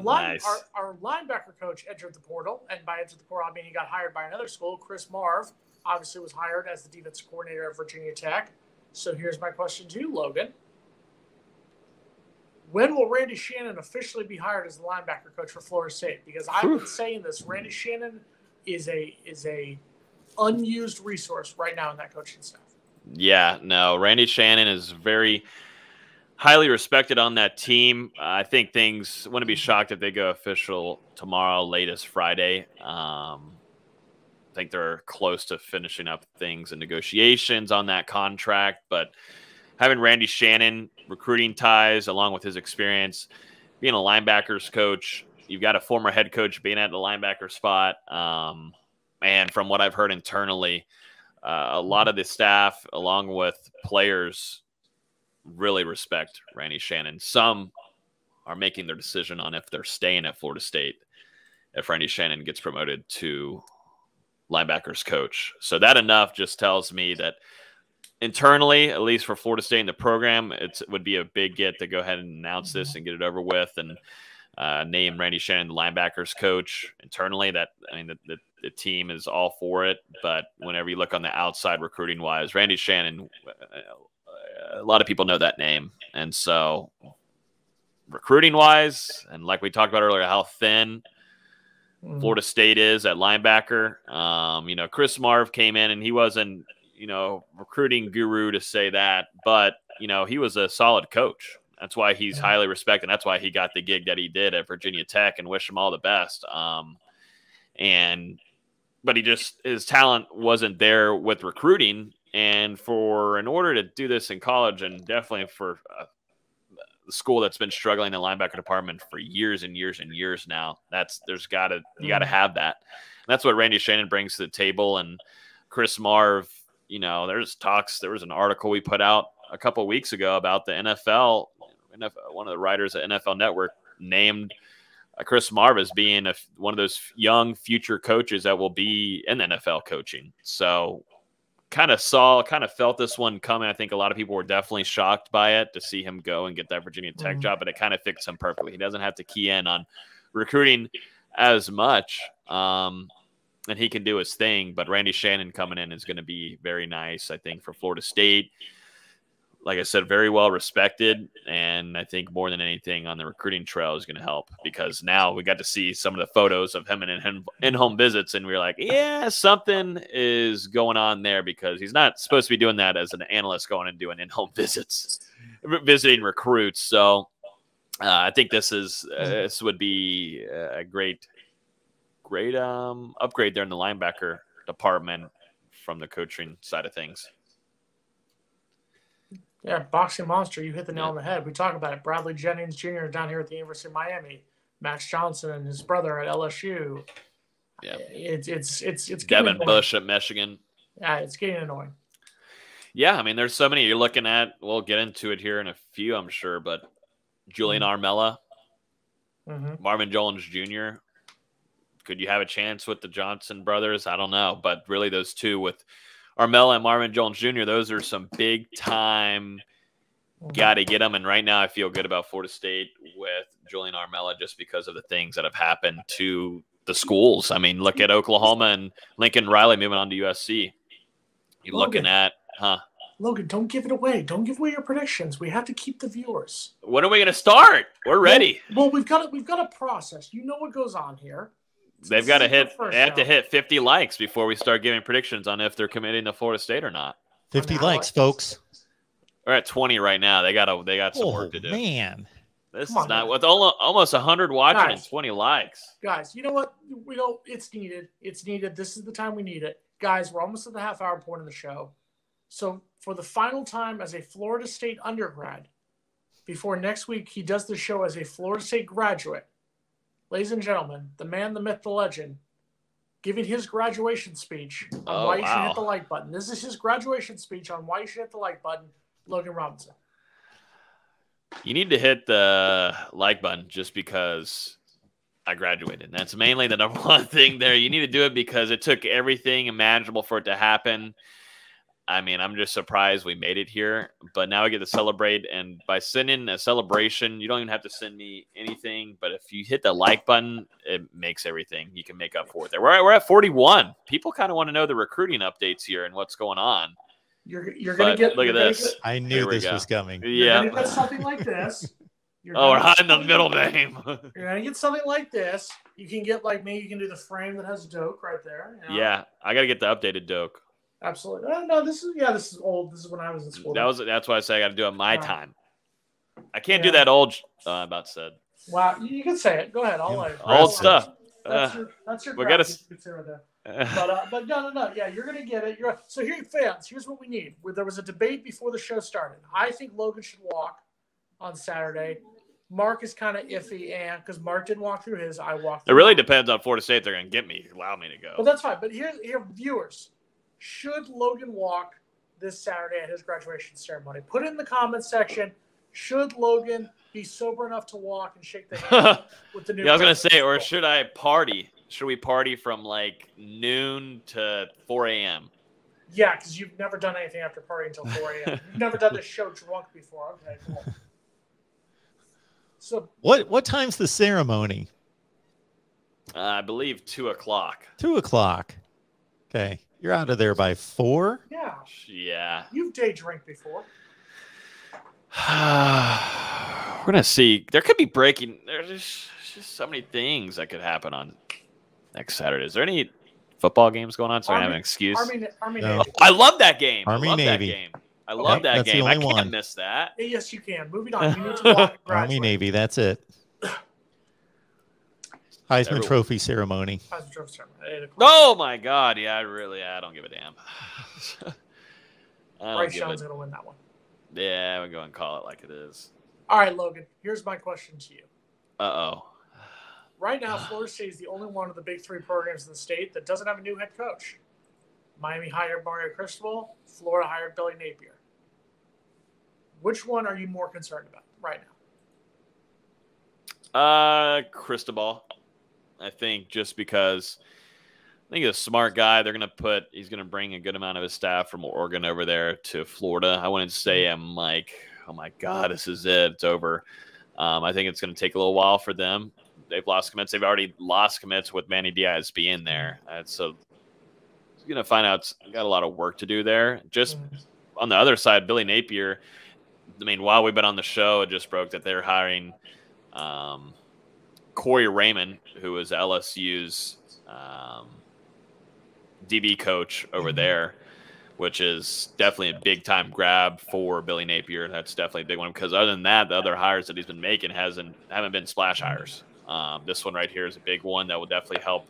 Nice. our linebacker coach entered the portal, and by entered the portal, I mean he got hired by another school. Chris Marv obviously was hired as the defensive coordinator at Virginia Tech. So here's my question to you, Logan. When will Randy Shannon officially be hired as the linebacker coach for Florida State? Because I've been saying this, Randy Shannon is a unused resource right now in that coaching staff. Yeah, no, Randy Shannon is very highly respected on that team. I think things wouldn't be shocked if they go official tomorrow, latest Friday. I think they're close to finishing up things and negotiations on that contract, but having Randy Shannon, recruiting ties, along with his experience, being a linebackers coach, you've got a former head coach being at the linebacker spot. And from what I've heard internally, a lot of the staff, along with players, really respect Randy Shannon. Some are making their decision on if they're staying at Florida State if Randy Shannon gets promoted to linebackers coach. So that enough just tells me that internally, at least for Florida State in the program, it would be a big get to go ahead and announce this and get it over with and name Randy Shannon the linebackers coach. Internally, the team is all for it. But whenever you look on the outside recruiting wise, Randy Shannon, a lot of people know that name. And so recruiting wise, and like we talked about earlier, how thin Florida State is at linebacker. Chris Marv came in and he wasn't, recruiting guru to say that, but he was a solid coach. That's why he's highly respected. That's why he got the gig that he did at Virginia Tech, and wish him all the best. But his talent wasn't there with recruiting. And in order to do this in college, and definitely for the school that's been struggling in the linebacker department for years and years and years now, you got to have that. And that's what Randy Shannon brings to the table. And Chris Marv, there was an article we put out a couple of weeks ago about the NFL. One of the writers at NFL Network named Chris Marv as being one of those young future coaches that will be in the NFL coaching. So kind of felt this one coming. I think a lot of people were definitely shocked by it to see him go and get that Virginia Tech job, but it kind of fits him perfectly. He doesn't have to key in on recruiting as much. And he can do his thing, but Randy Shannon coming in is going to be very nice, I think, for Florida State. Like I said, very well respected, and I think more than anything on the recruiting trail is going to help, because now we got to see some of the photos of him and in-home visits, and we were like, yeah, something is going on there, because he's not supposed to be doing that as an analyst going and doing in-home visits, visiting recruits. So I think this would be a great upgrade there in the linebacker department from the coaching side of things. Yeah, boxing monster. You hit the nail on the head. We talk about it. Bradley Jennings Jr. down here at the University of Miami. Max Johnson and his brother at LSU. Yeah, it's Devin Bush at Michigan. Yeah, it's getting annoying. Yeah, I mean, there's so many you're looking at. We'll get into it here in a few, I'm sure, but Julian Armella, Marvin Jones Jr. Could you have a chance with the Johnson brothers? I don't know, but really those two with Armella and Marvin Jones Jr., those are some big-time got to get them. And right now I feel good about Florida State with Julian Armella just because of the things that have happened to the schools. I mean, look at Oklahoma and Lincoln Riley moving on to USC. You're looking at, Logan, don't give it away. Don't give away your predictions. We have to keep the viewers. When are we going to start? We're ready. Well, we've got a process. You know what goes on here. They have to hit 50 likes before we start giving predictions on if they're committing to Florida State or not. 50 likes, folks. We're at 20 right now. They got some work to do. Man. This is not with almost 100 watching and 20 likes. Guys, you know what? It's needed. It's needed. This is the time we need it. Guys, we're almost at the half-hour point of the show. So for the final time as a Florida State undergrad, before next week he does the show as a Florida State graduate, ladies and gentlemen, the man, the myth, the legend, giving his graduation speech on why you should hit the like button. This is his graduation speech on why you should hit the like button, Logan Robinson. You need to hit the like button just because I graduated. That's mainly the number one thing there. You need to do it because it took everything imaginable for it to happen. I mean, I'm just surprised we made it here, but now I get to celebrate. And by sending a celebration, you don't even have to send me anything. But if you hit the like button, it makes everything. You can make up for it there. We're at 41. People kind of want to know the recruiting updates here and what's going on. You're going to get. Look at this. I knew this was coming. Yeah. You're going to get something like this. We're hiding the middle name. You're going to get something like this. You can get like me. You can do the frame that has Doak right there. You know? Yeah, I got to get the updated Doak. Absolutely. No, this is old. This is when I was in school. That's why I say I got to do it my time. I can't do that old. About said. Wow, you can say it. Go ahead. I'll let it. Old stuff. That's your. We got to. But no. Yeah, you're gonna get it. So here, fans. Here's what we need. There was a debate before the show started. I think Logan should walk on Saturday. Mark is kind of iffy, and because Mark didn't walk through his, I walked. It really depends on Florida State. They're gonna allow me to go. But that's fine. But here, viewers. Should Logan walk this Saturday at his graduation ceremony? Put it in the comments section. Should Logan be sober enough to walk and shake the hand with the new? Yeah, I was gonna say, or should I party? Should we party from like noon to 4 a.m.? Yeah, because you've never done anything after partying until 4 a.m. You've never done this show drunk before. Okay, cool. So what time's the ceremony? I believe 2 o'clock. 2 o'clock. Okay. You're out of there by 4? Yeah. Yeah. You've day drank before. We're going to see. There could be breaking. There's just so many things that could happen on next Saturday. Is there any football games going on so I have an excuse? Army No. Navy. I love that game. Army I love Navy. that game. I love that that's the game. I only can't one. miss that. Yes, you can. Moving on. You need to walk. Army Navy, that's it. Heisman Trophy ceremony. Heisman Trophy ceremony. Oh my God! Yeah, I don't give a damn. Bryce Young's gonna win that one. Yeah, we'll go and call it like it is. All right, Logan. Here's my question to you. Uh-oh. Right now, Florida State is the only one of the big three programs in the state that doesn't have a new head coach. Miami hired Mario Cristobal. Florida hired Billy Napier. Which one are you more concerned about right now? Cristobal. I think just because I think he's a smart guy. He's going to bring a good amount of his staff from Oregon over there to Florida. I wouldn't say I'm like, oh my God, this is it. It's over. I think it's going to take a little while for them. They've lost commits. They've already lost commits with Manny Diaz being there. So he's going to find out. Got a lot of work to do there. Just on the other side, Billy Napier. I mean, while we've been on the show, it just broke that they're hiring Corey Raymond, who was LSU's DB coach over there, which is definitely a big-time grab for Billy Napier. That's definitely a big one because other than that, the other hires that he's been making haven't been splash hires. This one right here is a big one that will definitely help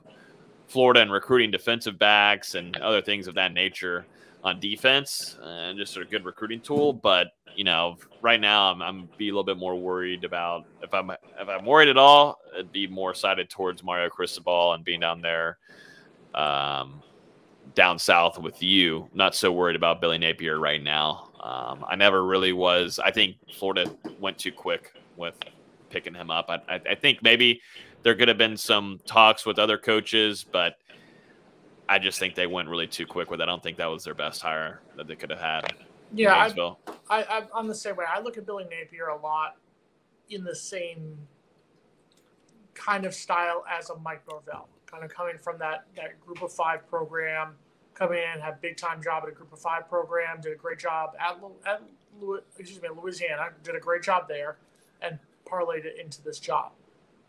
Florida in recruiting defensive backs and other things of that nature on defense, and just a good recruiting tool. But right now I'm be a little bit more worried about if I'm worried at all, it'd be more sided towards Mario Cristobal and being down there, down south with you. Not so worried about Billy Napier right now. I never really was. I think Florida went too quick with picking him up. I think maybe there could have been some talks with other coaches, but I just think they went really too quick with it. I don't think that was their best hire that they could have had. Yeah, I'm the same way. I look at Billy Napier a lot in the same kind of style as a Mike Norvell, kind of coming from that Group of Five program, coming in, had a big-time job at a Group of Five program, did a great job at Louisiana, did a great job there, and parlayed it into this job.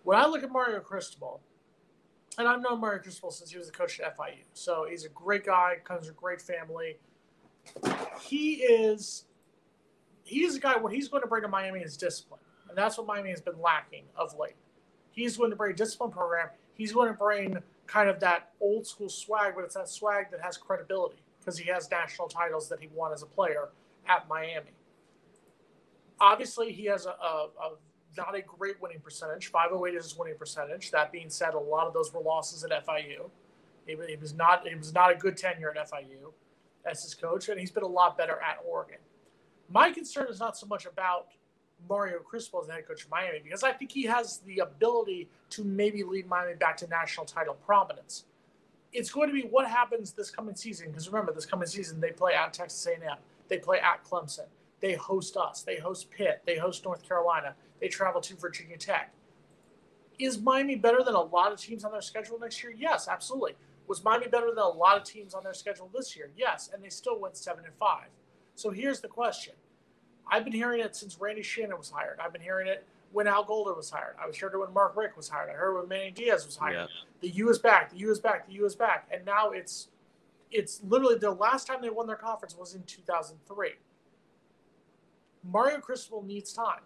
When I look at Mario Cristobal, and I've known Mario Cristobal since he was the coach at FIU, so he's a great guy, comes from a great family. He is a guy, what he's going to bring to Miami is discipline. And that's what Miami has been lacking of late. He's going to bring a discipline program. He's going to bring kind of that old school swag, but it's that swag that has credibility because he has national titles that he won as a player at Miami. Obviously, he has not a great winning percentage. 508 is his winning percentage. That being said, a lot of those were losses at FIU. It was not a good tenure at FIU as his coach, and he's been a lot better at Oregon. My concern is not so much about Mario Cristobal as the head coach of Miami, because I think he has the ability to maybe lead Miami back to national title prominence. it's going to be what happens this coming season. Because remember, this coming season, they play at Texas A&M. They play at Clemson. They host us. They host Pitt. They host North Carolina. They travel to Virginia Tech. Is Miami better than a lot of teams on their schedule next year? Yes, absolutely. Was Miami better than a lot of teams on their schedule this year? Yes, and they still went 7-5. So here's the question. I've been hearing it since Randy Shannon was hired. I've been hearing it when Al Golder was hired. I was hearing it when Mark Richt was hired. I heard it when Manny Diaz was hired. Yeah. The U is back. The U is back. The U is back. And now it's literally the last time they won their conference was in 2003. Mario Cristobal needs time.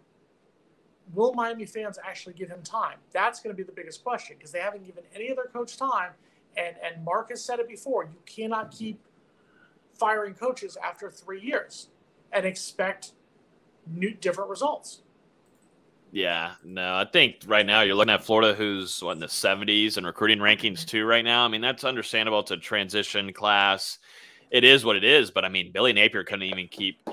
Will Miami fans actually give him time? That's going to be the biggest question because they haven't given any other coach time. And Mark has said it before. You cannot keep firing coaches after 3 years and expect different results. Yeah, no, I think right now you're looking at Florida, who's in the 70s and recruiting rankings too right now. I mean, that's understandable. It's a transition class. It is what it is. But I mean, Billy Napier couldn't even keep.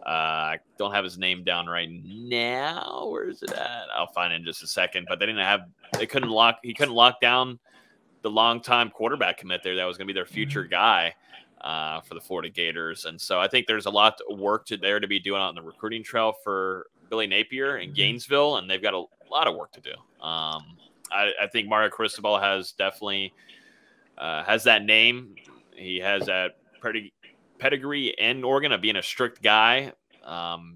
I don't have his name down right now. Where is it at? I'll find it in just a second. But he couldn't lock down the long-time quarterback commit there. That was going to be their future guy for the Florida Gators. And so I think there's a lot of work there to be doing on the recruiting trail for Billy Napier in Gainesville, and they've got a lot of work to do. I think Mario Cristobal has definitely has that name. He has that pedigree in Oregon of being a strict guy,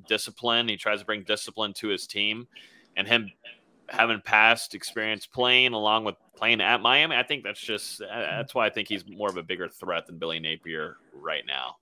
discipline. He tries to bring discipline to his team, and him having past experience playing along with playing at Miami, I think that's why I think he's more of a bigger threat than Billy Napier right now.